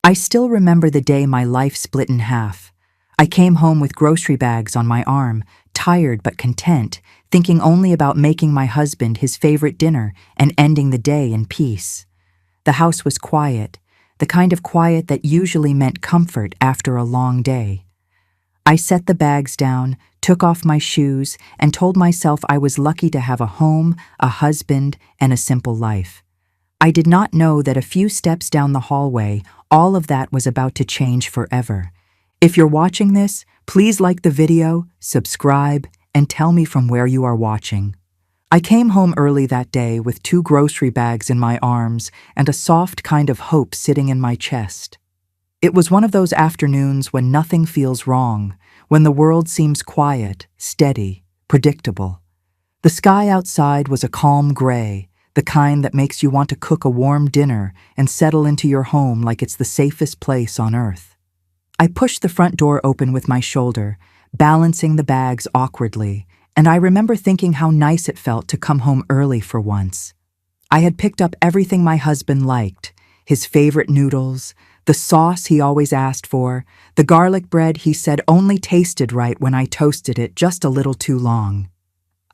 I still remember the day my life split in half. I came home with grocery bags on my arm, tired but content, thinking only about making my husband his favorite dinner and ending the day in peace. The house was quiet, the kind of quiet that usually meant comfort after a long day. I set the bags down, took off my shoes, and told myself I was lucky to have a home, a husband, and a simple life. I did not know that a few steps down the hallway, all of that was about to change forever. If you're watching this, please like the video, subscribe, and tell me from where you are watching. I came home early that day with 2 grocery bags in my arms and a soft kind of hope sitting in my chest. It was one of those afternoons when nothing feels wrong, when the world seems quiet, steady, predictable. The sky outside was a calm gray, the kind that makes you want to cook a warm dinner and settle into your home like it's the safest place on earth. I pushed the front door open with my shoulder, balancing the bags awkwardly, and I remember thinking how nice it felt to come home early for once. I had picked up everything my husband liked, his favorite noodles, the sauce he always asked for, the garlic bread he said only tasted right when I toasted it just a little too long.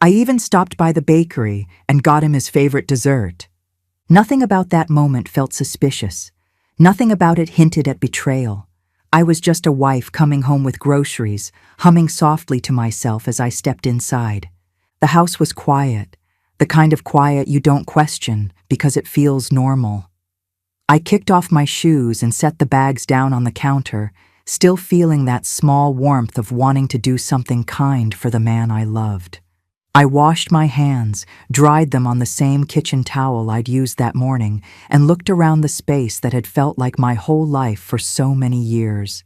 I even stopped by the bakery and got him his favorite dessert. Nothing about that moment felt suspicious. Nothing about it hinted at betrayal. I was just a wife coming home with groceries, humming softly to myself as I stepped inside. The house was quiet, the kind of quiet you don't question because it feels normal. I kicked off my shoes and set the bags down on the counter, still feeling that small warmth of wanting to do something kind for the man I loved. I washed my hands, dried them on the same kitchen towel I'd used that morning, and looked around the space that had felt like my whole life for so many years.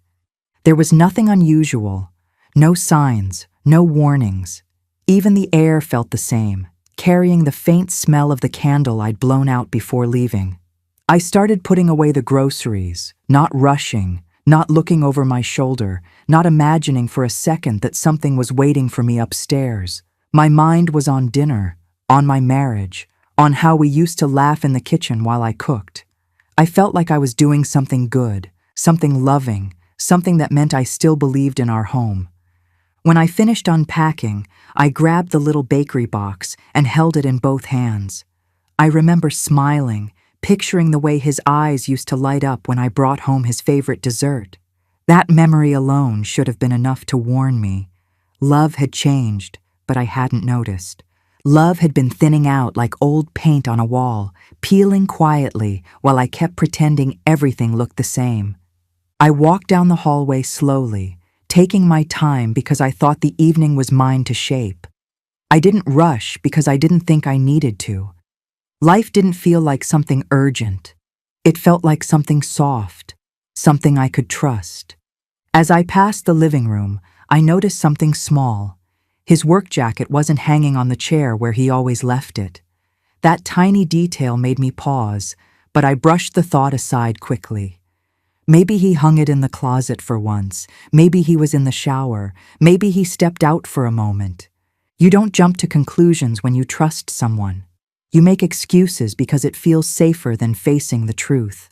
There was nothing unusual, no signs, no warnings. Even the air felt the same, carrying the faint smell of the candle I'd blown out before leaving. I started putting away the groceries, not rushing, not looking over my shoulder, not imagining for a second that something was waiting for me upstairs. My mind was on dinner, on my marriage, on how we used to laugh in the kitchen while I cooked. I felt like I was doing something good, something loving, something that meant I still believed in our home. When I finished unpacking, I grabbed the little bakery box and held it in both hands. I remember smiling, picturing the way his eyes used to light up when I brought home his favorite dessert. That memory alone should have been enough to warn me. Love had changed, but I hadn't noticed. Love had been thinning out like old paint on a wall, peeling quietly while I kept pretending everything looked the same. I walked down the hallway slowly, taking my time because I thought the evening was mine to shape. I didn't rush because I didn't think I needed to. Life didn't feel like something urgent. It felt like something soft, something I could trust. As I passed the living room, I noticed something small. His work jacket wasn't hanging on the chair where he always left it. That tiny detail made me pause, but I brushed the thought aside quickly. Maybe he hung it in the closet for once. Maybe he was in the shower. Maybe he stepped out for a moment. You don't jump to conclusions when you trust someone. You make excuses because it feels safer than facing the truth.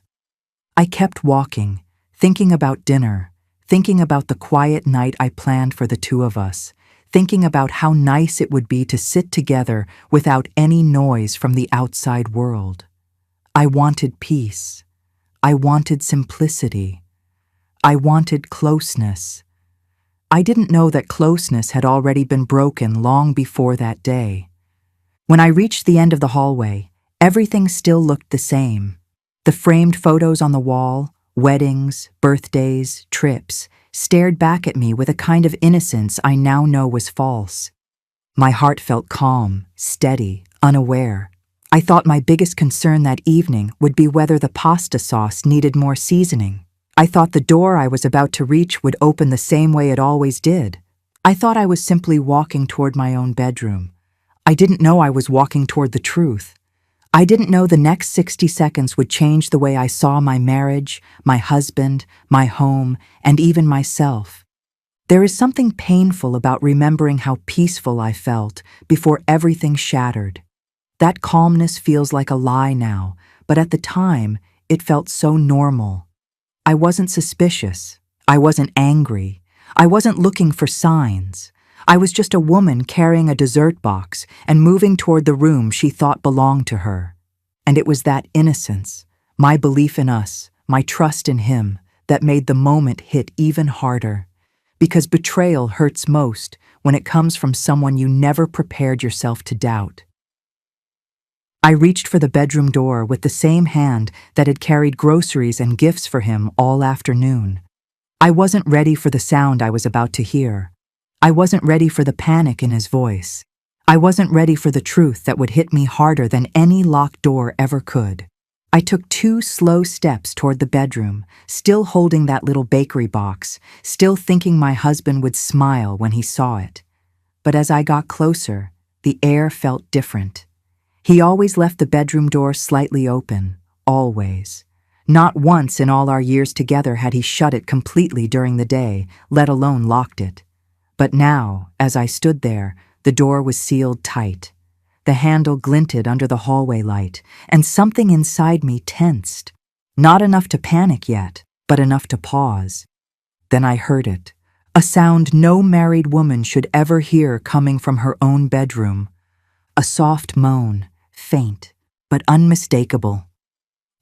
I kept walking, thinking about dinner, thinking about the quiet night I planned for the 2 of us, thinking about how nice it would be to sit together without any noise from the outside world. I wanted peace. I wanted simplicity. I wanted closeness. I didn't know that closeness had already been broken long before that day. When I reached the end of the hallway, everything still looked the same. The framed photos on the wall, weddings, birthdays, trips, stared back at me with a kind of innocence I now know was false. My heart felt calm, steady, unaware. I thought my biggest concern that evening would be whether the pasta sauce needed more seasoning. I thought the door I was about to reach would open the same way it always did. I thought I was simply walking toward my own bedroom. I didn't know I was walking toward the truth. I didn't know the next 60 seconds would change the way I saw my marriage, my husband, my home, and even myself. There is something painful about remembering how peaceful I felt before everything shattered. That calmness feels like a lie now, but at the time, it felt so normal. I wasn't suspicious. I wasn't angry. I wasn't looking for signs. I was just a woman carrying a dessert box and moving toward the room she thought belonged to her. And it was that innocence, my belief in us, my trust in him, that made the moment hit even harder. Because betrayal hurts most when it comes from someone you never prepared yourself to doubt. I reached for the bedroom door with the same hand that had carried groceries and gifts for him all afternoon. I wasn't ready for the sound I was about to hear. I wasn't ready for the panic in his voice. I wasn't ready for the truth that would hit me harder than any locked door ever could. I took 2 slow steps toward the bedroom, still holding that little bakery box, still thinking my husband would smile when he saw it. But as I got closer, the air felt different. He always left the bedroom door slightly open, always. Not once in all our years together had he shut it completely during the day, let alone locked it. But now, as I stood there, the door was sealed tight. The handle glinted under the hallway light, and something inside me tensed. Not enough to panic yet, but enough to pause. Then I heard it, a sound no married woman should ever hear coming from her own bedroom. A soft moan, faint, but unmistakable.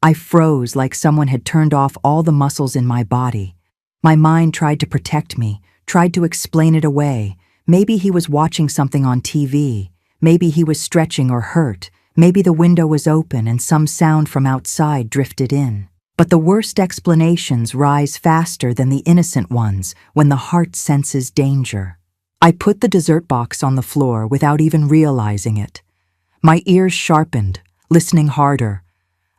I froze like someone had turned off all the muscles in my body. My mind tried to protect me, tried to explain it away. Maybe he was watching something on TV. Maybe he was stretching or hurt. Maybe the window was open and some sound from outside drifted in. But the worst explanations rise faster than the innocent ones when the heart senses danger. I put the dessert box on the floor without even realizing it. My ears sharpened, listening harder.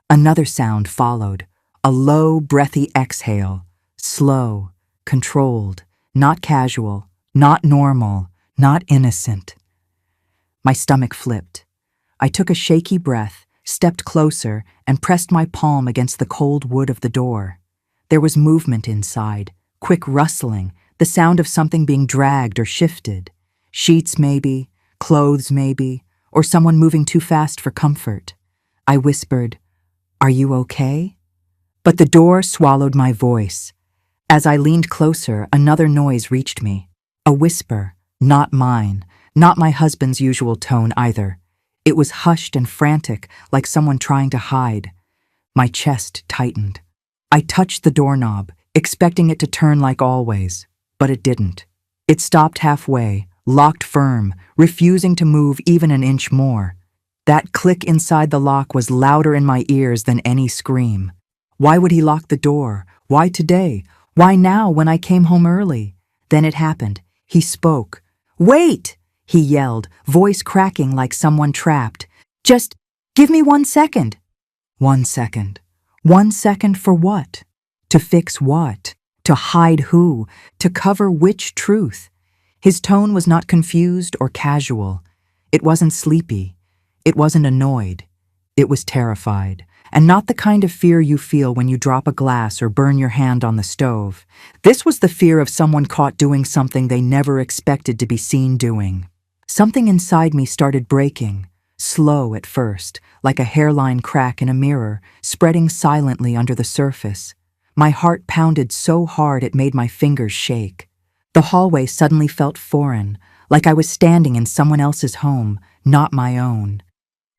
Another sound followed, a low, breathy exhale, slow, controlled, not casual, not normal, not innocent. My stomach flipped. I took a shaky breath, stepped closer, and pressed my palm against the cold wood of the door. There was movement inside, quick rustling, the sound of something being dragged or shifted. Sheets maybe, clothes maybe, or someone moving too fast for comfort. I whispered, "Are you okay?" But the door swallowed my voice. As I leaned closer, another noise reached me. A whisper, not mine, not my husband's usual tone either. It was hushed and frantic, like someone trying to hide. My chest tightened. I touched the doorknob, expecting it to turn like always, but it didn't. It stopped halfway, locked firm, refusing to move even an inch more. That click inside the lock was louder in my ears than any scream. Why would he lock the door? Why today? Why now when I came home early? Then it happened. He spoke. "Wait!" he yelled, voice cracking like someone trapped. "Just give me 1 second." 1 second. 1 second for what? To fix what? To hide who? To cover which truth? His tone was not confused or casual. It wasn't sleepy. It wasn't annoyed. It was terrified. And not the kind of fear you feel when you drop a glass or burn your hand on the stove. This was the fear of someone caught doing something they never expected to be seen doing. Something inside me started breaking, slow at first, like a hairline crack in a mirror, spreading silently under the surface. My heart pounded so hard it made my fingers shake. The hallway suddenly felt foreign, like I was standing in someone else's home, not my own.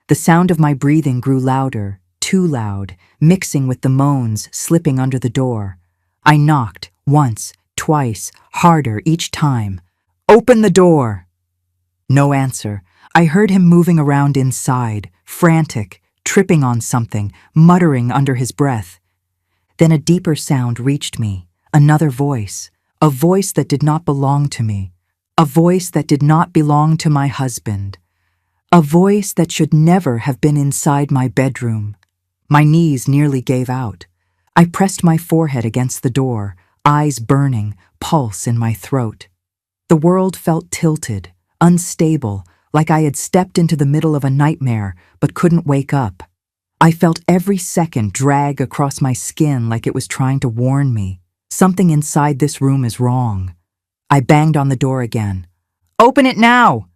The sound of my breathing grew louder, too loud, mixing with the moans slipping under the door. I knocked, once, twice, harder each time. "Open the door!" No answer. I heard him moving around inside, frantic, tripping on something, muttering under his breath. Then a deeper sound reached me, another voice, a voice that did not belong to me, a voice that did not belong to my husband, a voice that should never have been inside my bedroom. My knees nearly gave out. I pressed my forehead against the door, eyes burning, pulse in my throat. The world felt tilted, unstable, like I had stepped into the middle of a nightmare but couldn't wake up. I felt every second drag across my skin like it was trying to warn me. Something inside this room is wrong. I banged on the door again. "Open it now!"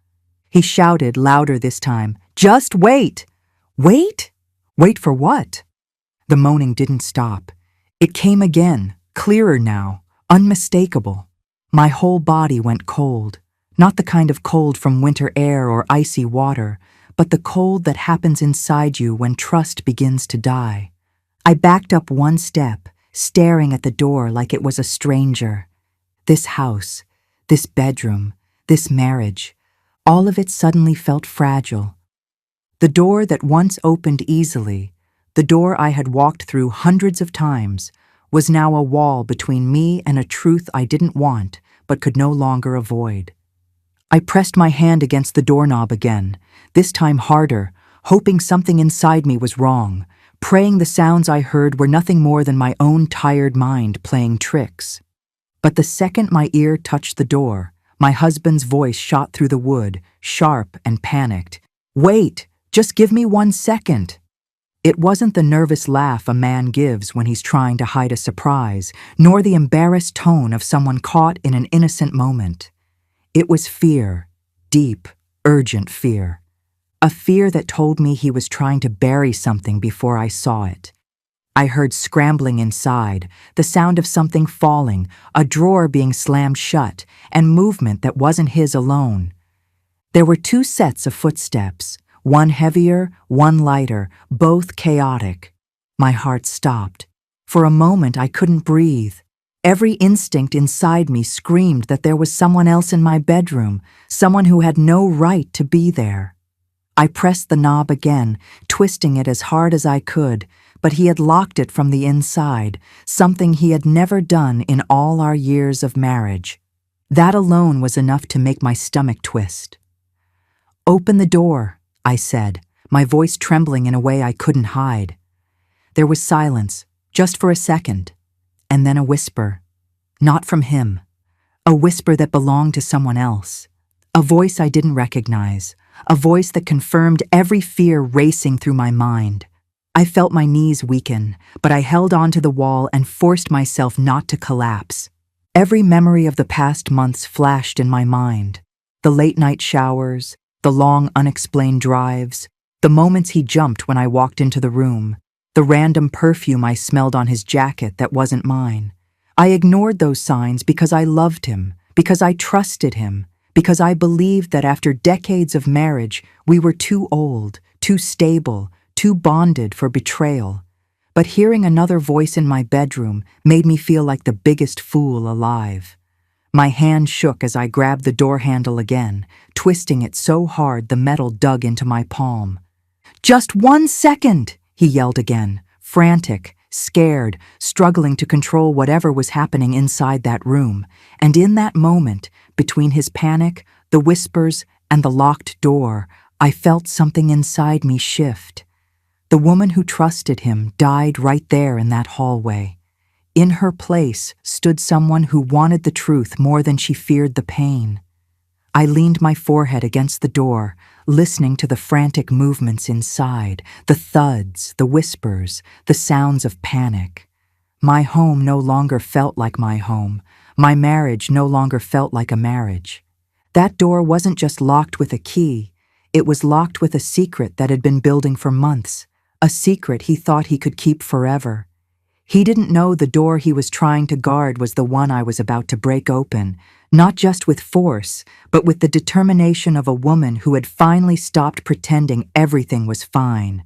He shouted louder this time. "Just wait!" Wait? Wait for what? The moaning didn't stop. It came again, clearer now, unmistakable. My whole body went cold, not the kind of cold from winter air or icy water, but the cold that happens inside you when trust begins to die. I backed up one step, staring at the door like it was a stranger. This house, this bedroom, this marriage, all of it suddenly felt fragile. The door that once opened easily, the door I had walked through hundreds of times, was now a wall between me and a truth I didn't want but could no longer avoid. I pressed my hand against the doorknob again, this time harder, hoping something inside me was wrong, praying the sounds I heard were nothing more than my own tired mind playing tricks. But the second my ear touched the door, my husband's voice shot through the wood, sharp and panicked. "Wait, just give me 1 second." It wasn't the nervous laugh a man gives when he's trying to hide a surprise, nor the embarrassed tone of someone caught in an innocent moment. It was fear, deep, urgent fear. A fear that told me he was trying to bury something before I saw it. I heard scrambling inside, the sound of something falling, a drawer being slammed shut, and movement that wasn't his alone. There were 2 sets of footsteps, one heavier, one lighter, both chaotic. My heart stopped. For a moment I couldn't breathe. Every instinct inside me screamed that there was someone else in my bedroom, someone who had no right to be there. I pressed the knob again, twisting it as hard as I could, but he had locked it from the inside, something he had never done in all our years of marriage. That alone was enough to make my stomach twist. "Open the door," I said, my voice trembling in a way I couldn't hide. There was silence, just for a second, and then a whisper. Not from him. A whisper that belonged to someone else. A voice I didn't recognize. A voice that confirmed every fear racing through my mind. I felt my knees weaken, but I held onto the wall and forced myself not to collapse. Every memory of the past months flashed in my mind. The late-night showers, the long unexplained drives, the moments he jumped when I walked into the room, the random perfume I smelled on his jacket that wasn't mine. I ignored those signs because I loved him, because I trusted him, because I believed that after decades of marriage, we were too old, too stable, too bonded for betrayal. But hearing another voice in my bedroom made me feel like the biggest fool alive. My hand shook as I grabbed the door handle again, twisting it so hard the metal dug into my palm. "Just 1 second!" he yelled again, frantic, scared, struggling to control whatever was happening inside that room. And in that moment, between his panic, the whispers, and the locked door, I felt something inside me shift. The woman who trusted him died right there in that hallway. In her place stood someone who wanted the truth more than she feared the pain. I leaned my forehead against the door, listening to the frantic movements inside, the thuds, the whispers, the sounds of panic. My home no longer felt like my home. My marriage no longer felt like a marriage. That door wasn't just locked with a key. It was locked with a secret that had been building for months, a secret he thought he could keep forever. He didn't know the door he was trying to guard was the one I was about to break open, not just with force, but with the determination of a woman who had finally stopped pretending everything was fine.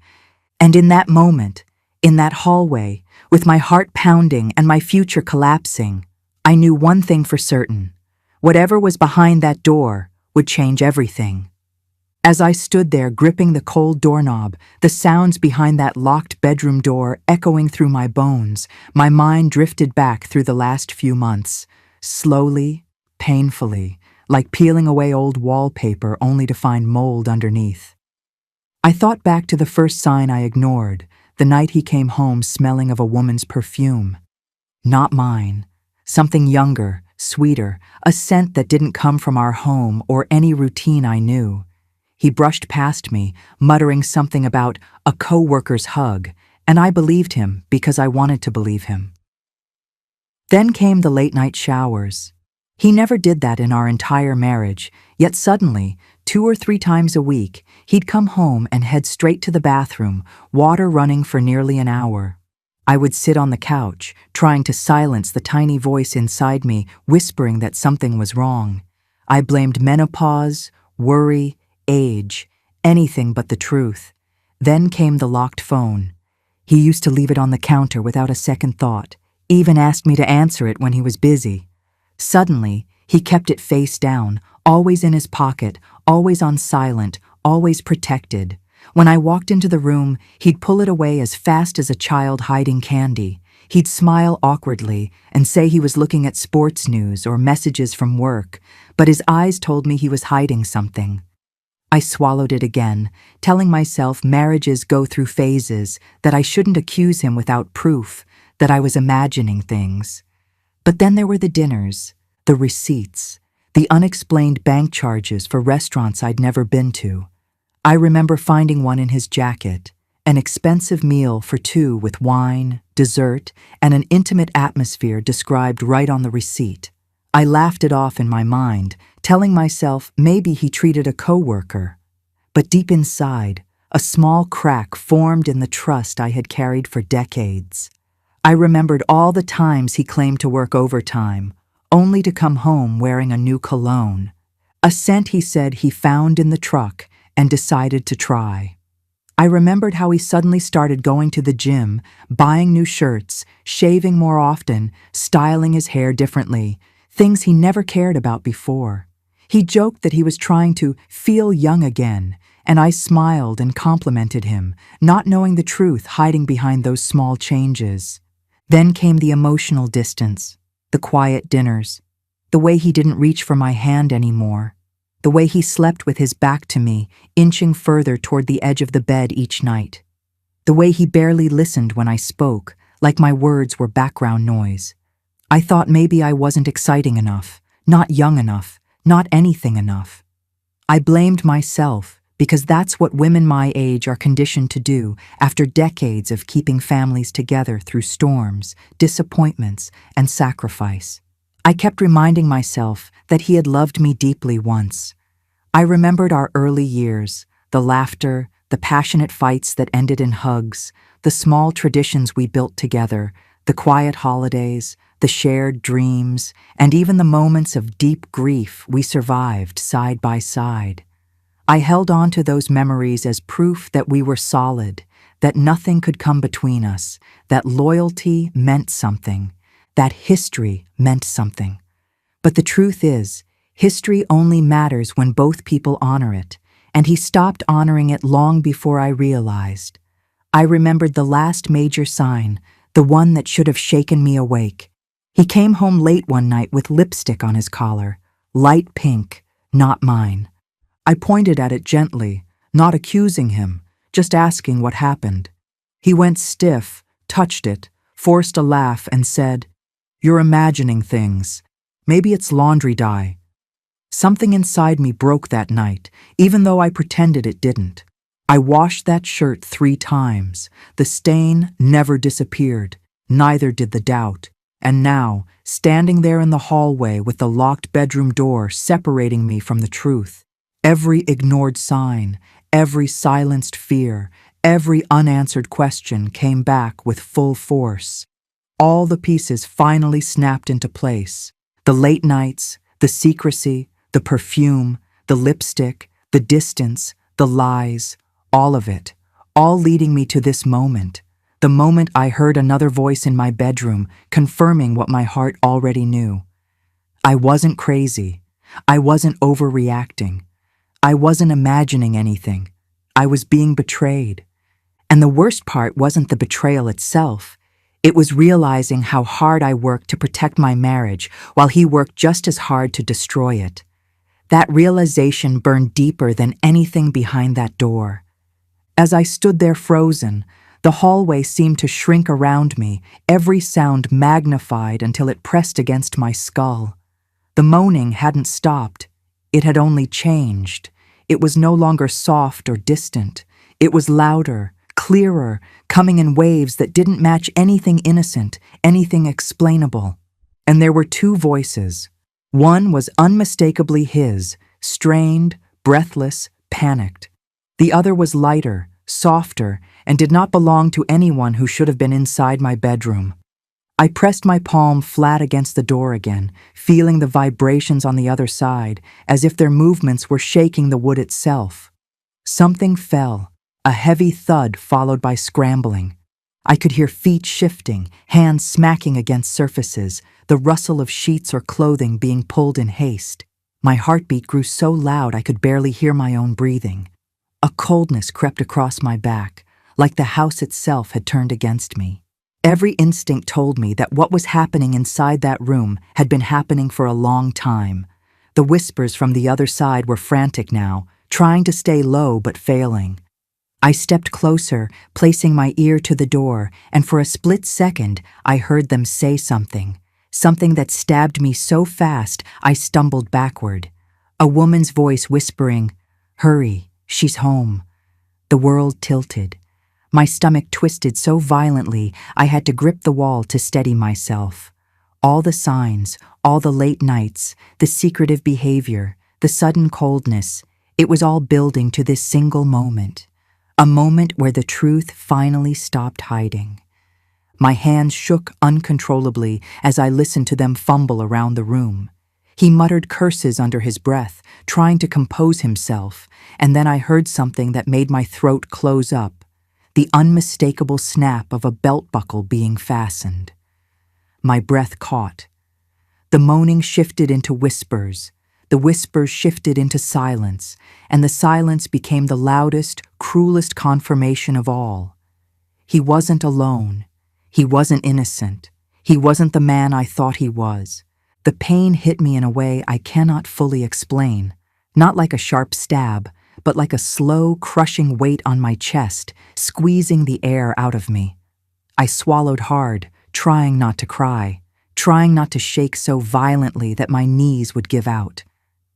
And in that moment, in that hallway, with my heart pounding and my future collapsing, I knew one thing for certain. Whatever was behind that door would change everything. As I stood there gripping the cold doorknob, the sounds behind that locked bedroom door echoing through my bones, my mind drifted back through the last few months, slowly, painfully, like peeling away old wallpaper only to find mold underneath. I thought back to the first sign I ignored, the night he came home smelling of a woman's perfume. Not mine. Something younger, sweeter, a scent that didn't come from our home or any routine I knew. He brushed past me, muttering something about a co-worker's hug, and I believed him because I wanted to believe him. Then came the late-night showers. He never did that in our entire marriage, yet suddenly, 2 or 3 times a week, he'd come home and head straight to the bathroom, water running for nearly an hour. I would sit on the couch, trying to silence the tiny voice inside me whispering that something was wrong. I blamed menopause, worry, age, anything but the truth. Then came the locked phone. He used to leave it on the counter without a second thought, even asked me to answer it when he was busy. Suddenly, he kept it face down, always in his pocket, always on silent, always protected. When I walked into the room, he'd pull it away as fast as a child hiding candy. He'd smile awkwardly and say he was looking at sports news or messages from work, but his eyes told me he was hiding something. I swallowed it again, telling myself marriages go through phases, that I shouldn't accuse him without proof, that I was imagining things. But then there were the dinners, the receipts, the unexplained bank charges for restaurants I'd never been to. I remember finding one in his jacket, an expensive meal for two with wine, dessert, and an intimate atmosphere described right on the receipt. I laughed it off in my mind, telling myself maybe he treated a coworker. But deep inside, a small crack formed in the trust I had carried for decades. I remembered all the times he claimed to work overtime, only to come home wearing a new cologne, a scent he said he found in the truck and decided to try. I remembered how he suddenly started going to the gym, buying new shirts, shaving more often, styling his hair differently, things he never cared about before. He joked that he was trying to feel young again, and I smiled and complimented him, not knowing the truth hiding behind those small changes. Then came the emotional distance, the quiet dinners, the way he didn't reach for my hand anymore, the way he slept with his back to me, inching further toward the edge of the bed each night, the way he barely listened when I spoke, like my words were background noise. I thought maybe I wasn't exciting enough, not young enough, not anything enough. I blamed myself, because that's what women my age are conditioned to do after decades of keeping families together through storms, disappointments, and sacrifice. I kept reminding myself that he had loved me deeply once. I remembered our early years, the laughter, the passionate fights that ended in hugs, the small traditions we built together, the quiet holidays, the shared dreams, and even the moments of deep grief we survived side by side. I held on to those memories as proof that we were solid, that nothing could come between us, that loyalty meant something, that history meant something. But the truth is, history only matters when both people honor it, and he stopped honoring it long before I realized. I remembered the last major sign, the one that should have shaken me awake. He came home late one night with lipstick on his collar, light pink, not mine. I pointed at it gently, not accusing him, just asking what happened. He went stiff, touched it, forced a laugh, and said, "You're imagining things. Maybe it's laundry dye." Something inside me broke that night, even though I pretended it didn't. I washed that shirt 3 times. The stain never disappeared, neither did the doubt. And now, standing there in the hallway with the locked bedroom door separating me from the truth, every ignored sign, every silenced fear, every unanswered question came back with full force. All the pieces finally snapped into place. The late nights, the secrecy, the perfume, the lipstick, the distance, the lies, all of it, all leading me to this moment, the moment I heard another voice in my bedroom confirming what my heart already knew. I wasn't crazy. I wasn't overreacting. I wasn't imagining anything. I was being betrayed. And the worst part wasn't the betrayal itself. It was realizing how hard I worked to protect my marriage while he worked just as hard to destroy it. That realization burned deeper than anything behind that door. As I stood there frozen, the hallway seemed to shrink around me, every sound magnified until it pressed against my skull. The moaning hadn't stopped. It had only changed. It was no longer soft or distant. It was louder, clearer, coming in waves that didn't match anything innocent, anything explainable. And there were 2 voices. One was unmistakably his, strained, breathless, panicked. The other was lighter, softer, and did not belong to anyone who should have been inside my bedroom. I pressed my palm flat against the door again, feeling the vibrations on the other side, as if their movements were shaking the wood itself. Something fell, a heavy thud followed by scrambling. I could hear feet shifting, hands smacking against surfaces, the rustle of sheets or clothing being pulled in haste. My heartbeat grew so loud I could barely hear my own breathing. A coldness crept across my back, like the house itself had turned against me. Every instinct told me that what was happening inside that room had been happening for a long time. The whispers from the other side were frantic now, trying to stay low but failing. I stepped closer, placing my ear to the door, and for a split second I heard them say something that stabbed me so fast I stumbled backward. A woman's voice whispering, "Hurry, she's home." The world tilted. My stomach twisted so violently I had to grip the wall to steady myself. All the signs, all the late nights, the secretive behavior, the sudden coldness, it was all building to this single moment. A moment where the truth finally stopped hiding. My hands shook uncontrollably as I listened to them fumble around the room. He muttered curses under his breath, trying to compose himself, and then I heard something that made my throat close up, the unmistakable snap of a belt buckle being fastened. My breath caught. The moaning shifted into whispers. The whispers shifted into silence, and the silence became the loudest, cruelest confirmation of all. He wasn't alone. He wasn't innocent. He wasn't the man I thought he was. The pain hit me in a way I cannot fully explain, not like a sharp stab, but like a slow, crushing weight on my chest, squeezing the air out of me. I swallowed hard, trying not to cry, trying not to shake so violently that my knees would give out.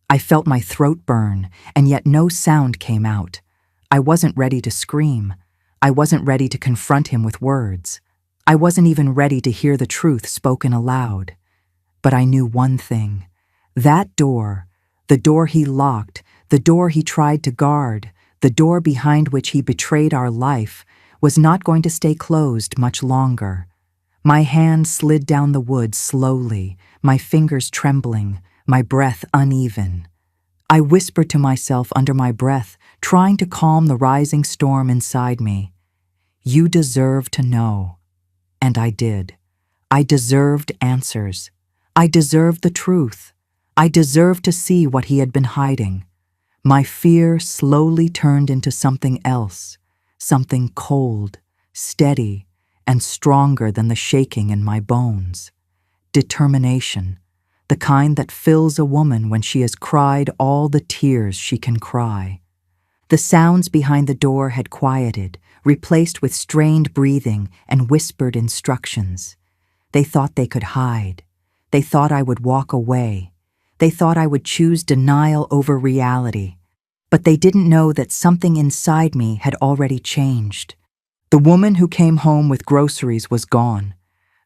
I felt my throat burn, and yet no sound came out. I wasn't ready to scream. I wasn't ready to confront him with words. I wasn't even ready to hear the truth spoken aloud. But I knew one thing. That door, the door he locked, the door he tried to guard, the door behind which he betrayed our life, was not going to stay closed much longer. My hand slid down the wood slowly, my fingers trembling, my breath uneven. I whispered to myself under my breath, trying to calm the rising storm inside me. "You deserve to know." And I did. I deserved answers. I deserved the truth. I deserved to see what he had been hiding. My fear slowly turned into something else, something cold, steady, and stronger than the shaking in my bones. Determination. The kind that fills a woman when she has cried all the tears she can cry. The sounds behind the door had quieted, replaced with strained breathing and whispered instructions. They thought they could hide. They thought I would walk away. They thought I would choose denial over reality. But they didn't know that something inside me had already changed. The woman who came home with groceries was gone.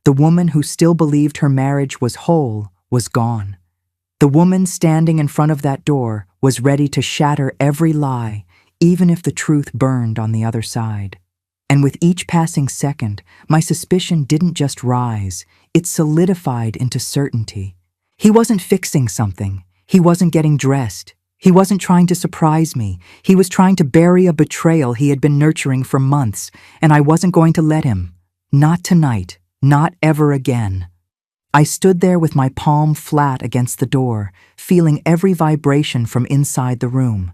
The woman who still believed her marriage was whole was gone. The woman standing in front of that door was ready to shatter every lie, even if the truth burned on the other side. And with each passing second, my suspicion didn't just rise, it solidified into certainty. He wasn't fixing something. He wasn't getting dressed. He wasn't trying to surprise me. He was trying to bury a betrayal he had been nurturing for months, and I wasn't going to let him. Not tonight. Not ever again. I stood there with my palm flat against the door, feeling every vibration from inside the room.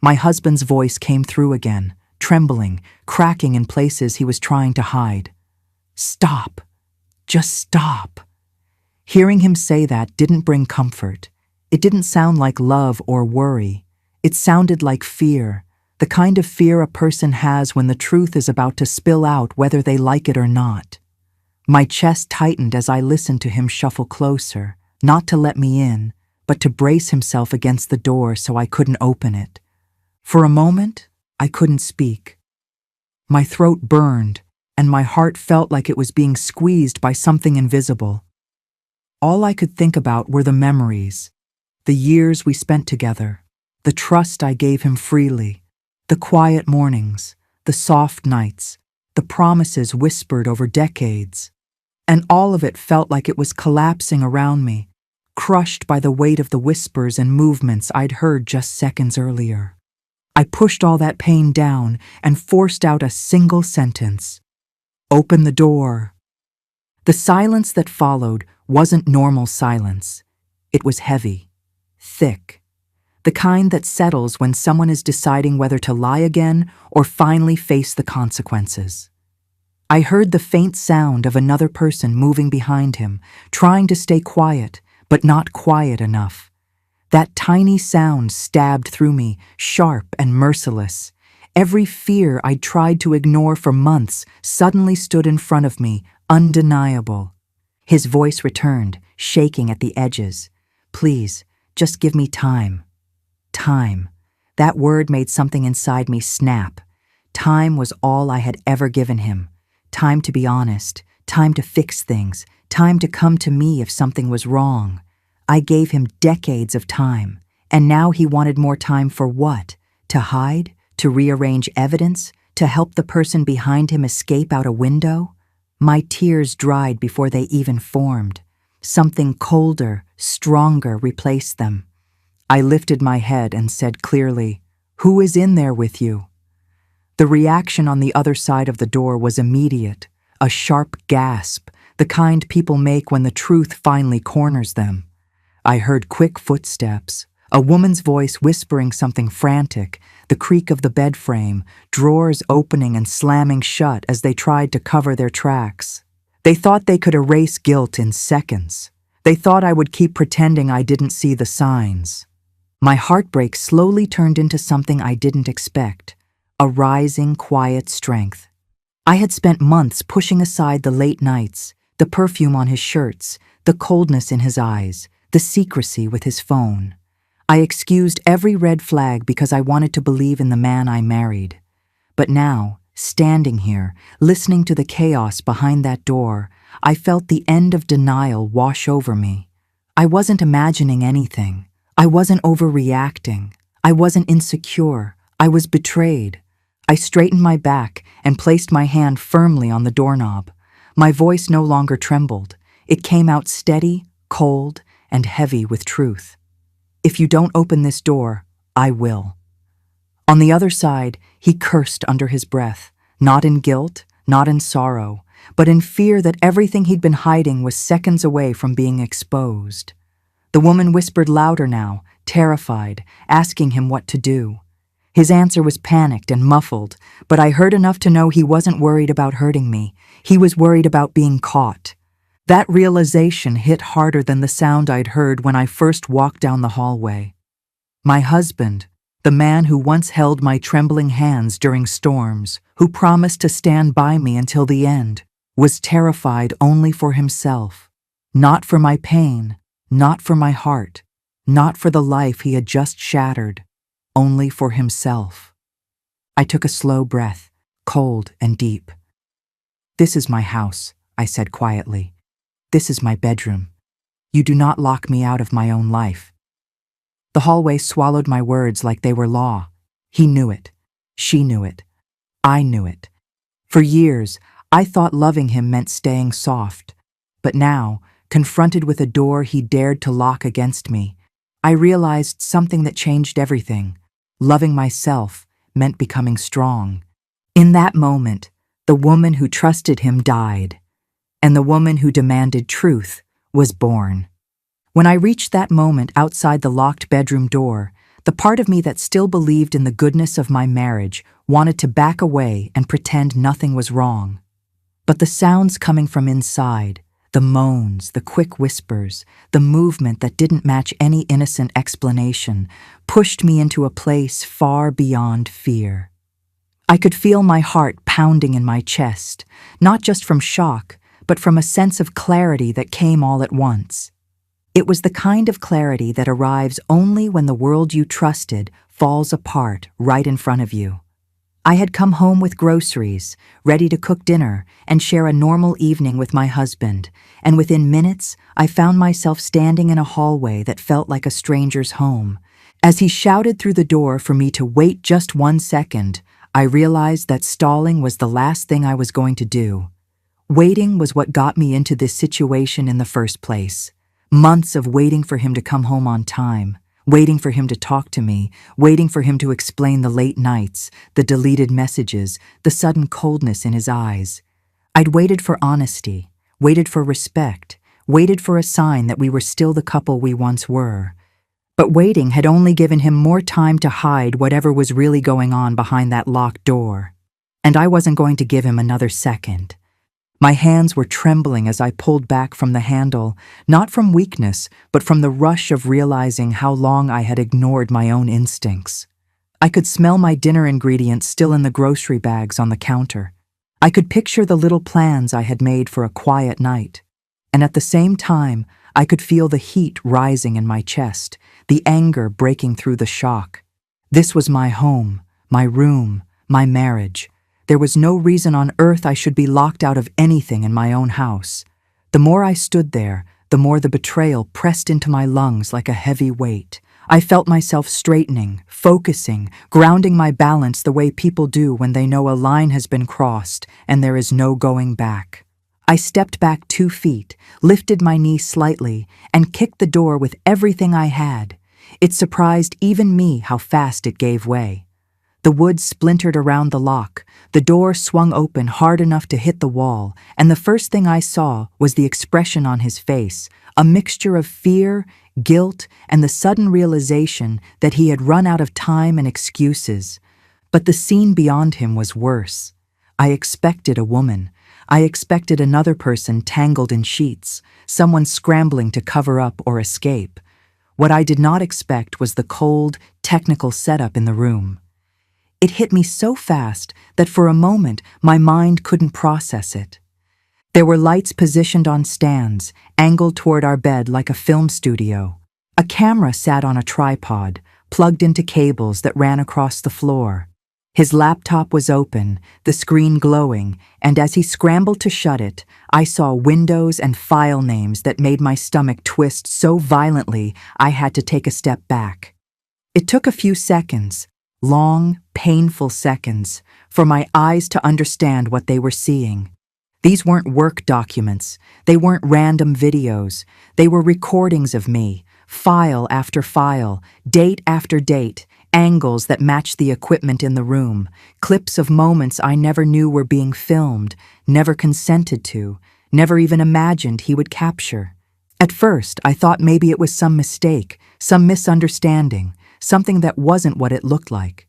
My husband's voice came through again, trembling, cracking in places he was trying to hide. "Stop. Just stop." Hearing him say that didn't bring comfort. It didn't sound like love or worry. It sounded like fear, the kind of fear a person has when the truth is about to spill out whether they like it or not. My chest tightened as I listened to him shuffle closer, not to let me in, but to brace himself against the door so I couldn't open it. For a moment, I couldn't speak. My throat burned, and my heart felt like it was being squeezed by something invisible. All I could think about were the memories, the years we spent together, the trust I gave him freely, the quiet mornings, the soft nights, the promises whispered over decades. And all of it felt like it was collapsing around me, crushed by the weight of the whispers and movements I'd heard just seconds earlier. I pushed all that pain down and forced out a single sentence. "Open the door." The silence that followed wasn't normal silence. It was heavy, thick, the kind that settles when someone is deciding whether to lie again or finally face the consequences. I heard the faint sound of another person moving behind him, trying to stay quiet, but not quiet enough. That tiny sound stabbed through me, sharp and merciless. Every fear I'd tried to ignore for months suddenly stood in front of me, undeniable. His voice returned, shaking at the edges. "Please, just give me time." Time. That word made something inside me snap. Time was all I had ever given him. Time to be honest, time to fix things, time to come to me if something was wrong. I gave him decades of time, and now he wanted more time for what? To hide? To rearrange evidence? To help the person behind him escape out a window? My tears dried before they even formed. Something colder, stronger replaced them. I lifted my head and said clearly, "Who is in there with you?" The reaction on the other side of the door was immediate, a sharp gasp, the kind people make when the truth finally corners them. I heard quick footsteps, a woman's voice whispering something frantic, the creak of the bed frame, drawers opening and slamming shut as they tried to cover their tracks. They thought they could erase guilt in seconds. They thought I would keep pretending I didn't see the signs. My heartbreak slowly turned into something I didn't expect, a rising, quiet strength. I had spent months pushing aside the late nights, the perfume on his shirts, the coldness in his eyes, the secrecy with his phone. I excused every red flag because I wanted to believe in the man I married. But now, standing here, listening to the chaos behind that door, I felt the end of denial wash over me. I wasn't imagining anything. I wasn't overreacting. I wasn't insecure. I was betrayed. I straightened my back and placed my hand firmly on the doorknob. My voice no longer trembled. It came out steady, cold, and heavy with truth. "If you don't open this door, I will." On the other side, he cursed under his breath, not in guilt, not in sorrow, but in fear that everything he'd been hiding was seconds away from being exposed. The woman whispered louder now, terrified, asking him what to do. His answer was panicked and muffled, but I heard enough to know he wasn't worried about hurting me. He was worried about being caught. That realization hit harder than the sound I'd heard when I first walked down the hallway. My husband, the man who once held my trembling hands during storms, who promised to stand by me until the end, was terrified only for himself. Not for my pain, not for my heart, not for the life he had just shattered, only for himself. I took a slow breath, cold and deep. "This is my house," I said quietly. "This is my bedroom. You do not lock me out of my own life." The hallway swallowed my words like they were law. He knew it. She knew it. I knew it. For years, I thought loving him meant staying soft. But now, confronted with a door he dared to lock against me, I realized something that changed everything. Loving myself meant becoming strong. In that moment, the woman who trusted him died, and the woman who demanded truth was born. When I reached that moment outside the locked bedroom door, the part of me that still believed in the goodness of my marriage wanted to back away and pretend nothing was wrong. But the sounds coming from inside, the moans, the quick whispers, the movement that didn't match any innocent explanation, pushed me into a place far beyond fear. I could feel my heart pounding in my chest, not just from shock, but from a sense of clarity that came all at once. It was the kind of clarity that arrives only when the world you trusted falls apart right in front of you. I had come home with groceries, ready to cook dinner and share a normal evening with my husband, and within minutes, I found myself standing in a hallway that felt like a stranger's home. As he shouted through the door for me to wait just 1 second, I realized that stalling was the last thing I was going to do. Waiting was what got me into this situation in the first place. Months of waiting for him to come home on time, waiting for him to talk to me, waiting for him to explain the late nights, the deleted messages, the sudden coldness in his eyes. I'd waited for honesty, waited for respect, waited for a sign that we were still the couple we once were. But waiting had only given him more time to hide whatever was really going on behind that locked door. And I wasn't going to give him another second. My hands were trembling as I pulled back from the handle, not from weakness, but from the rush of realizing how long I had ignored my own instincts. I could smell my dinner ingredients still in the grocery bags on the counter. I could picture the little plans I had made for a quiet night. And at the same time, I could feel the heat rising in my chest, the anger breaking through the shock. This was my home, my room, my marriage. There was no reason on earth I should be locked out of anything in my own house. The more I stood there, the more the betrayal pressed into my lungs like a heavy weight. I felt myself straightening, focusing, grounding my balance the way people do when they know a line has been crossed and there is no going back. I stepped back 2 feet, lifted my knee slightly, and kicked the door with everything I had. It surprised even me how fast it gave way. The wood splintered around the lock, the door swung open hard enough to hit the wall, and the first thing I saw was the expression on his face, a mixture of fear, guilt, and the sudden realization that he had run out of time and excuses. But the scene beyond him was worse. I expected a woman. I expected another person tangled in sheets, someone scrambling to cover up or escape. What I did not expect was the cold, technical setup in the room. It hit me so fast that for a moment my mind couldn't process it. There were lights positioned on stands, angled toward our bed like a film studio. A camera sat on a tripod, plugged into cables that ran across the floor. His laptop was open, the screen glowing, and as he scrambled to shut it, I saw windows and file names that made my stomach twist so violently I had to take a step back. It took a few seconds, long, painful seconds, for my eyes to understand what they were seeing. These weren't work documents. They weren't random videos. They were recordings of me, file after file, date after date, angles that matched the equipment in the room, clips of moments I never knew were being filmed, never consented to, never even imagined he would capture. At first, I thought maybe it was some mistake, some misunderstanding, something that wasn't what it looked like.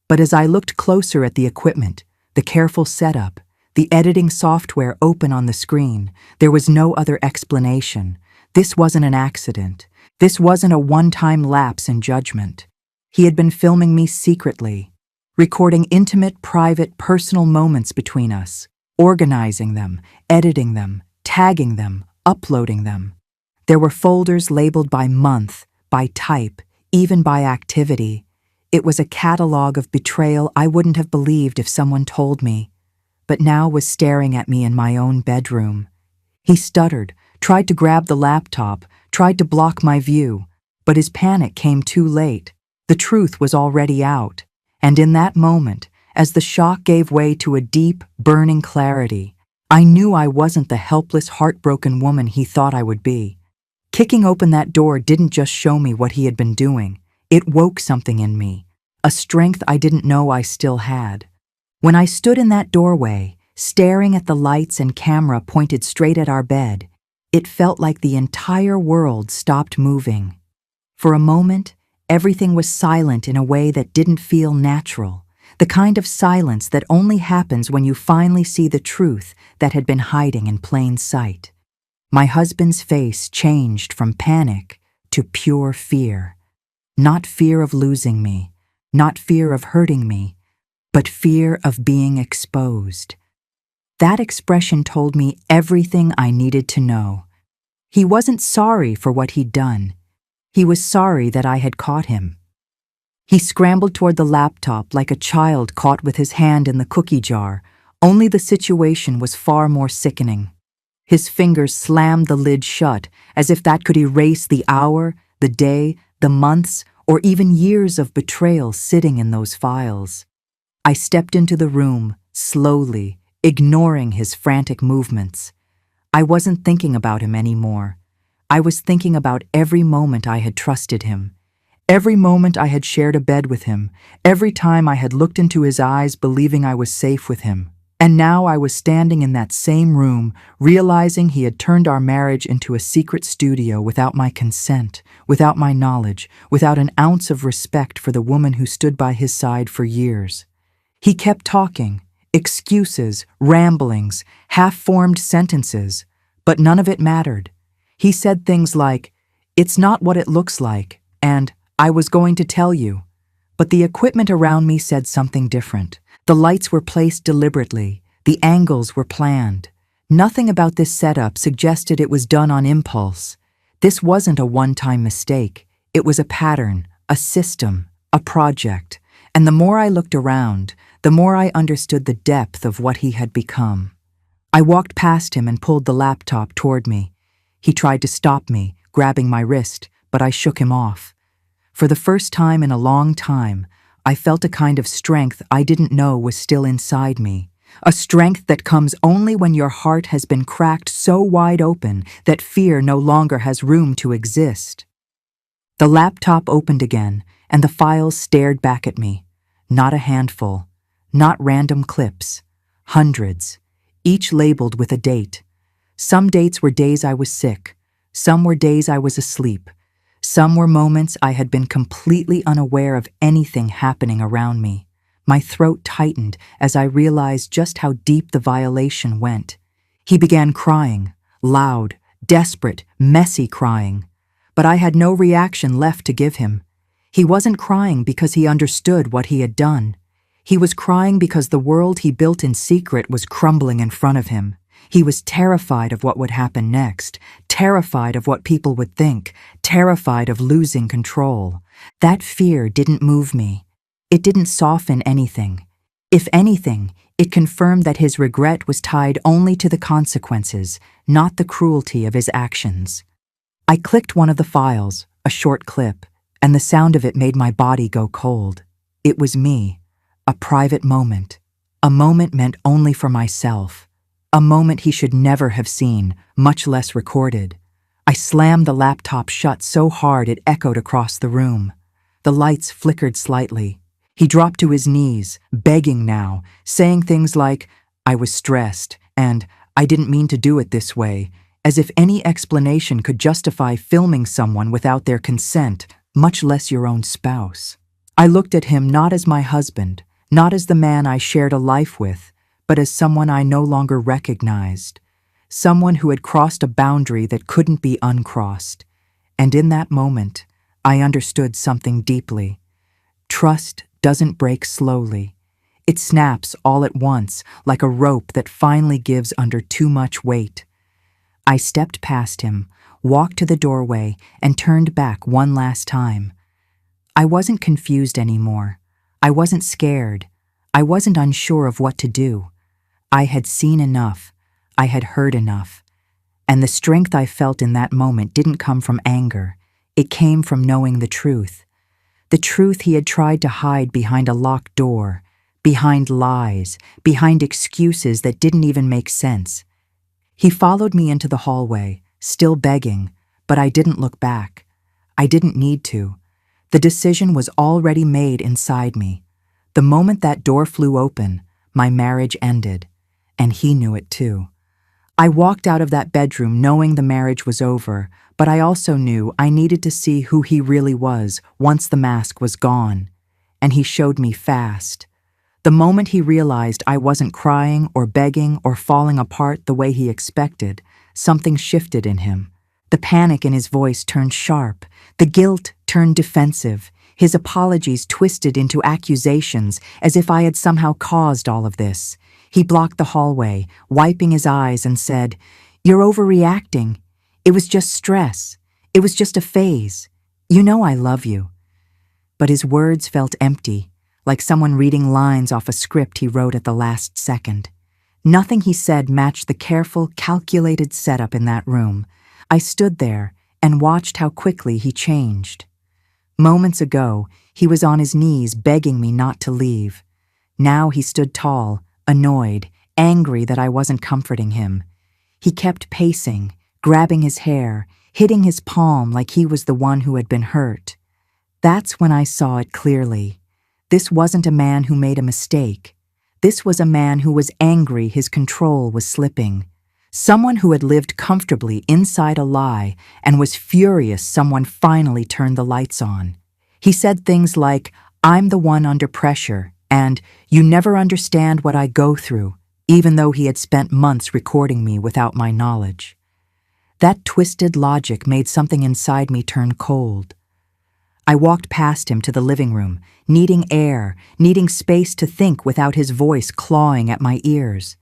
But as I looked closer at the equipment, the careful setup, the editing software open on the screen, there was no other explanation. This wasn't an accident. This wasn't a one-time lapse in judgment. He had been filming me secretly, recording intimate, private, personal moments between us, organizing them, editing them, tagging them, uploading them. There were folders labeled by month, by type, even by activity. It was a catalog of betrayal I wouldn't have believed if someone told me, but now was staring at me in my own bedroom. He stuttered, tried to grab the laptop, tried to block my view, but his panic came too late. The truth was already out, and in that moment, as the shock gave way to a deep, burning clarity, I knew I wasn't the helpless, heartbroken woman he thought I would be. Kicking open that door didn't just show me what he had been doing. It woke something in me, a strength I didn't know I still had. When I stood in that doorway, staring at the lights and camera pointed straight at our bed, it felt like the entire world stopped moving. For a moment, everything was silent in a way that didn't feel natural, the kind of silence that only happens when you finally see the truth that had been hiding in plain sight. My husband's face changed from panic to pure fear. Not fear of losing me, not fear of hurting me, but fear of being exposed. That expression told me everything I needed to know. He wasn't sorry for what he'd done. He was sorry that I had caught him. He scrambled toward the laptop like a child caught with his hand in the cookie jar, only the situation was far more sickening. His fingers slammed the lid shut, as if that could erase the hour, the day, the months, or even years of betrayal sitting in those files. I stepped into the room, slowly, ignoring his frantic movements. I wasn't thinking about him anymore. I was thinking about every moment I had trusted him. Every moment I had shared a bed with him, every time I had looked into his eyes believing I was safe with him. And now I was standing in that same room, realizing he had turned our marriage into a secret studio without my consent, without my knowledge, without an ounce of respect for the woman who stood by his side for years. He kept talking, excuses, ramblings, half-formed sentences, but none of it mattered. He said things like, "It's not what it looks like," and "I was going to tell you." But the equipment around me said something different. The lights were placed deliberately. The angles were planned. Nothing about this setup suggested it was done on impulse. This wasn't a one-time mistake. It was a pattern, a system, a project. And the more I looked around, the more I understood the depth of what he had become. I walked past him and pulled the laptop toward me. He tried to stop me, grabbing my wrist, but I shook him off. For the first time in a long time, I felt a kind of strength I didn't know was still inside me. A strength that comes only when your heart has been cracked so wide open that fear no longer has room to exist. The laptop opened again, and the files stared back at me. Not a handful, not random clips, hundreds, each labeled with a date. Some dates were days I was sick, some were days I was asleep, some were moments I had been completely unaware of anything happening around me. My throat tightened as I realized just how deep the violation went. He began crying, loud, desperate, messy crying. But I had no reaction left to give him. He wasn't crying because he understood what he had done. He was crying because the world he built in secret was crumbling in front of him. He was terrified of what would happen next, terrified of what people would think, terrified of losing control. That fear didn't move me. It didn't soften anything. If anything, it confirmed that his regret was tied only to the consequences, not the cruelty of his actions. I clicked one of the files, a short clip, and the sound of it made my body go cold. It was me, a private moment, a moment meant only for myself, a moment he should never have seen, much less recorded. I slammed the laptop shut so hard it echoed across the room. The lights flickered slightly. He dropped to his knees, begging now, saying things like, "I was stressed," and "I didn't mean to do it this way," as if any explanation could justify filming someone without their consent, much less your own spouse. I looked at him not as my husband, not as the man I shared a life with, but as someone I no longer recognized, someone who had crossed a boundary that couldn't be uncrossed. And in that moment, I understood something deeply. Trust doesn't break slowly. It snaps all at once, like a rope that finally gives under too much weight. I stepped past him, walked to the doorway, and turned back one last time. I wasn't confused anymore. I wasn't scared. I wasn't unsure of what to do. I had seen enough. I had heard enough. And the strength I felt in that moment didn't come from anger. It came from knowing the truth. The truth he had tried to hide behind a locked door, behind lies, behind excuses that didn't even make sense. He followed me into the hallway, still begging, but I didn't look back. I didn't need to. The decision was already made inside me. The moment that door flew open, my marriage ended, and he knew it too. I walked out of that bedroom knowing the marriage was over, but I also knew I needed to see who he really was once the mask was gone. And he showed me fast. The moment he realized I wasn't crying or begging or falling apart the way he expected, something shifted in him. The panic in his voice turned sharp. The guilt turned defensive. His apologies twisted into accusations as if I had somehow caused all of this. He blocked the hallway, wiping his eyes, and said, "You're overreacting. It was just stress. It was just a phase. You know I love you." But his words felt empty, like someone reading lines off a script he wrote at the last second. Nothing he said matched the careful, calculated setup in that room. I stood there and watched how quickly he changed. Moments ago, he was on his knees begging me not to leave. Now he stood tall, annoyed, angry that I wasn't comforting him. He kept pacing, grabbing his hair, hitting his palm like he was the one who had been hurt. That's when I saw it clearly. This wasn't a man who made a mistake. This was a man who was angry his control was slipping. Someone who had lived comfortably inside a lie and was furious someone finally turned the lights on. He said things like, "I'm the one under pressure," and "You never understand what I go through," even though he had spent months recording me without my knowledge. That twisted logic made something inside me turn cold. I walked past him to the living room, needing air, needing space to think without his voice clawing at my ears.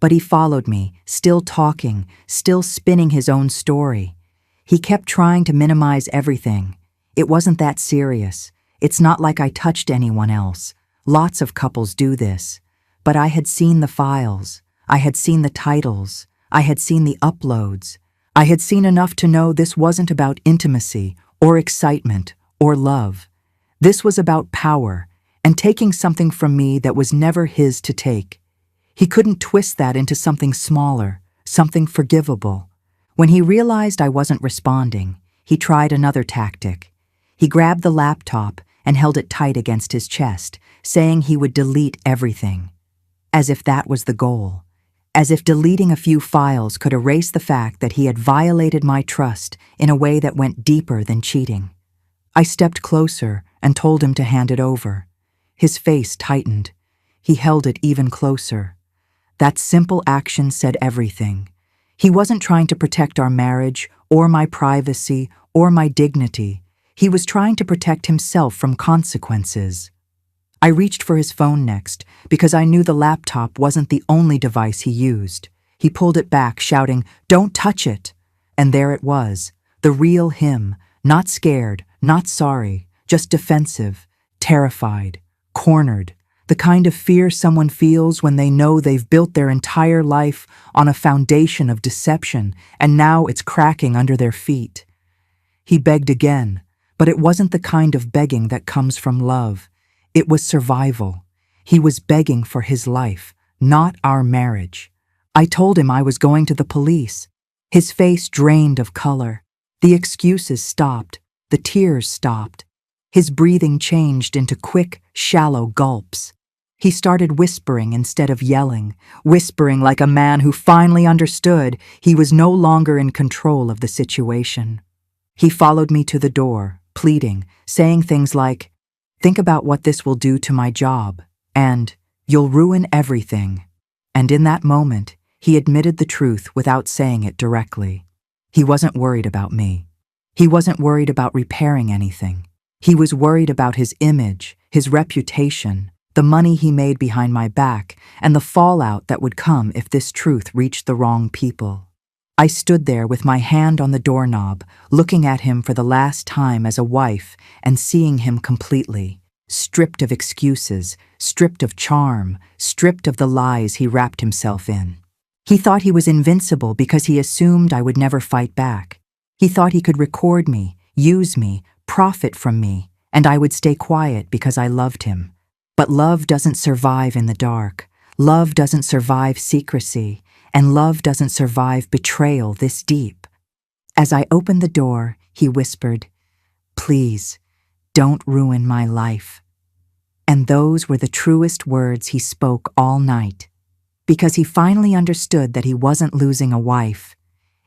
But he followed me, still talking, still spinning his own story. He kept trying to minimize everything. It wasn't that serious. It's not like I touched anyone else. Lots of couples do this. But I had seen the files. I had seen the titles. I had seen the uploads. I had seen enough to know this wasn't about intimacy or excitement or love. This was about power and taking something from me that was never his to take. He couldn't twist that into something smaller, something forgivable. When he realized I wasn't responding, he tried another tactic. He grabbed the laptop and held it tight against his chest, saying he would delete everything. As if that was the goal. As if deleting a few files could erase the fact that he had violated my trust in a way that went deeper than cheating. I stepped closer and told him to hand it over. His face tightened. He held it even closer. That simple action said everything. He wasn't trying to protect our marriage, or my privacy, or my dignity. He was trying to protect himself from consequences. I reached for his phone next, because I knew the laptop wasn't the only device he used. He pulled it back, shouting, "Don't touch it!" And there it was, the real him, not scared, not sorry, just defensive, terrified, cornered, the kind of fear someone feels when they know they've built their entire life on a foundation of deception and now it's cracking under their feet. He begged again, but it wasn't the kind of begging that comes from love. It was survival. He was begging for his life, not our marriage. I told him I was going to the police. His face drained of color. The excuses stopped. The tears stopped. His breathing changed into quick, shallow gulps. He started whispering instead of yelling, whispering like a man who finally understood he was no longer in control of the situation. He followed me to the door, pleading, saying things like, "Think about what this will do to my job," and "You'll ruin everything." And in that moment, he admitted the truth without saying it directly. He wasn't worried about me. He wasn't worried about repairing anything. He was worried about his image, his reputation, the money he made behind my back, and the fallout that would come if this truth reached the wrong people. I stood there with my hand on the doorknob, looking at him for the last time as a wife and seeing him completely, stripped of excuses, stripped of charm, stripped of the lies he wrapped himself in. He thought he was invincible because he assumed I would never fight back. He thought he could record me, use me, profit from me, and I would stay quiet because I loved him. But love doesn't survive in the dark. Love doesn't survive secrecy, and love doesn't survive betrayal this deep. As I opened the door, he whispered, "Please, don't ruin my life." And those were the truest words he spoke all night, because he finally understood that he wasn't losing a wife.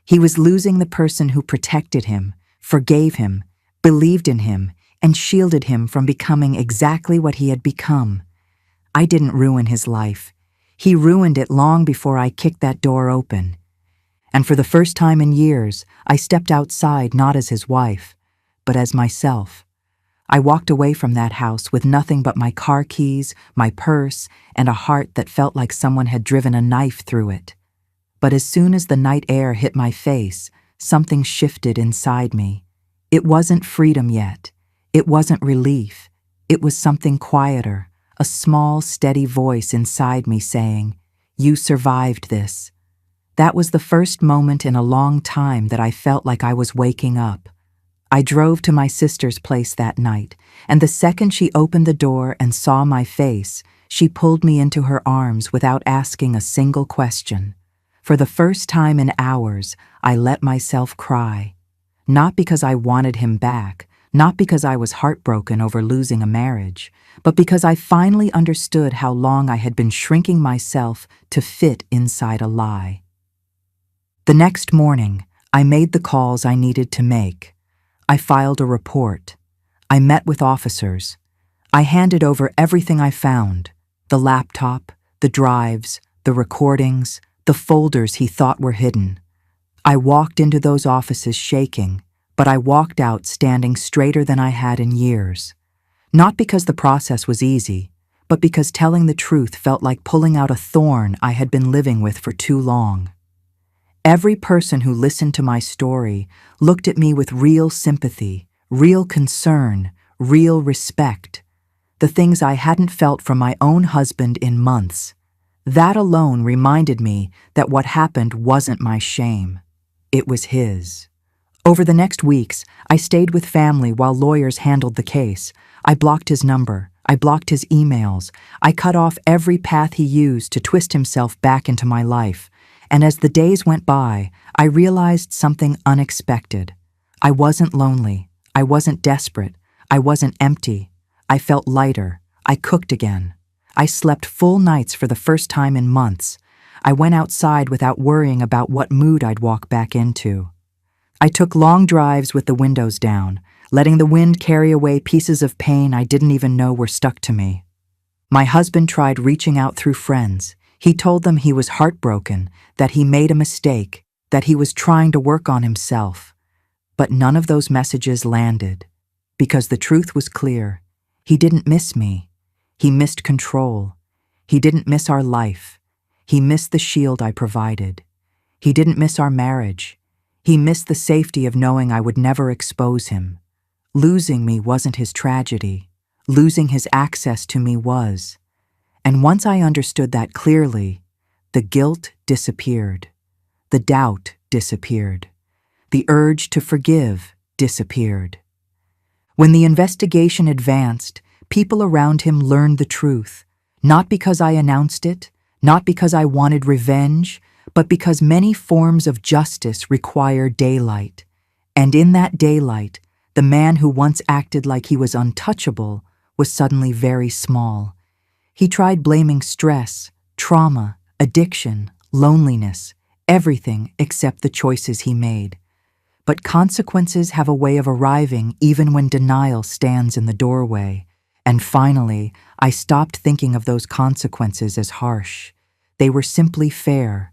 He was losing the person who protected him, forgave him, believed in him, and shielded him from becoming exactly what he had become. I didn't ruin his life. He ruined it long before I kicked that door open. And for the first time in years, I stepped outside not as his wife, but as myself. I walked away from that house with nothing but my car keys, my purse, and a heart that felt like someone had driven a knife through it. But as soon as the night air hit my face, something shifted inside me. It wasn't freedom yet. It wasn't relief. It was something quieter, a small, steady voice inside me saying, "You survived this." That was the first moment in a long time that I felt like I was waking up. I drove to my sister's place that night, and the second she opened the door and saw my face, She pulled me into her arms without asking a single question. For the first time in hours, I let myself cry. Not because I wanted him back, not because I was heartbroken over losing a marriage, but because I finally understood how long I had been shrinking myself to fit inside a lie. The next morning, I made the calls I needed to make. I filed a report. I met with officers. I handed over everything I found: the laptop, the drives, the recordings, the folders he thought were hidden. I walked into those offices shaking, but I walked out standing straighter than I had in years. Not because the process was easy, but because telling the truth felt like pulling out a thorn I had been living with for too long. Every person who listened to my story looked at me with real sympathy, real concern, real respect. The things I hadn't felt from my own husband in months. That alone reminded me that what happened wasn't my shame. It was his. Over the next weeks, I stayed with family while lawyers handled the case. I blocked his number. I blocked his emails. I cut off every path he used to twist himself back into my life. And as the days went by, I realized something unexpected. I wasn't lonely. I wasn't desperate. I wasn't empty. I felt lighter. I cooked again. I slept full nights for the first time in months. I went outside without worrying about what mood I'd walk back into. I took long drives with the windows down, letting the wind carry away pieces of pain I didn't even know were stuck to me. My husband tried reaching out through friends. He told them he was heartbroken, that he made a mistake, that he was trying to work on himself. But none of those messages landed, because the truth was clear. He didn't miss me. He missed control. He didn't miss our life. He missed the shield I provided. He didn't miss our marriage. He missed the safety of knowing I would never expose him. Losing me wasn't his tragedy. Losing his access to me was. And once I understood that clearly, the guilt disappeared. The doubt disappeared. The urge to forgive disappeared. When the investigation advanced, people around him learned the truth, not because I announced it, not because I wanted revenge, but because many forms of justice require daylight. And in that daylight, the man who once acted like he was untouchable was suddenly very small. He tried blaming stress, trauma, addiction, loneliness, everything except the choices he made. But consequences have a way of arriving even when denial stands in the doorway. And finally, I stopped thinking of those consequences as harsh. They were simply fair.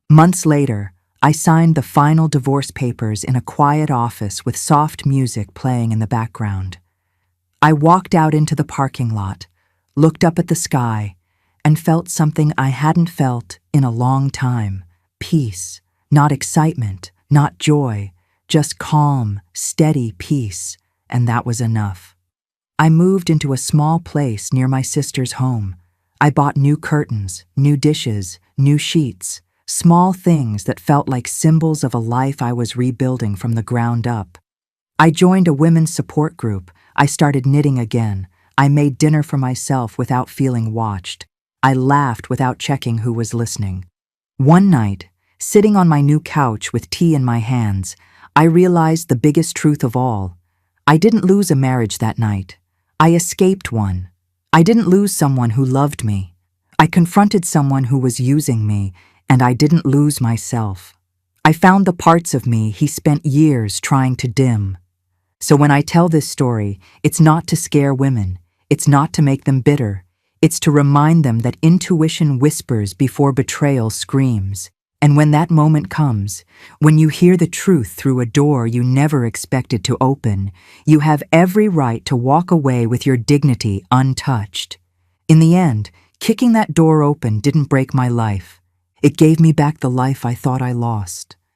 Months later, I signed the final divorce papers in a quiet office with soft music playing in the background. I walked out into the parking lot, looked up at the sky, and felt something I hadn't felt in a long time. Peace. Not excitement, not joy, just calm, steady peace, and that was enough. I moved into a small place near my sister's home. I bought new curtains, new dishes, new sheets, small things that felt like symbols of a life I was rebuilding from the ground up. I joined a women's support group. I started knitting again. I made dinner for myself without feeling watched. I laughed without checking who was listening. One night, sitting on my new couch with tea in my hands, I realized the biggest truth of all. I didn't lose a marriage that night. I escaped one. I didn't lose someone who loved me. I confronted someone who was using me, and I didn't lose myself. I found the parts of me he spent years trying to dim. So when I tell this story, it's not to scare women. It's not to make them bitter. It's to remind them that intuition whispers before betrayal screams. And when that moment comes, when you hear the truth through a door you never expected to open, you have every right to walk away with your dignity untouched. In the end, kicking that door open didn't break my life. It gave me back the life I thought I lost.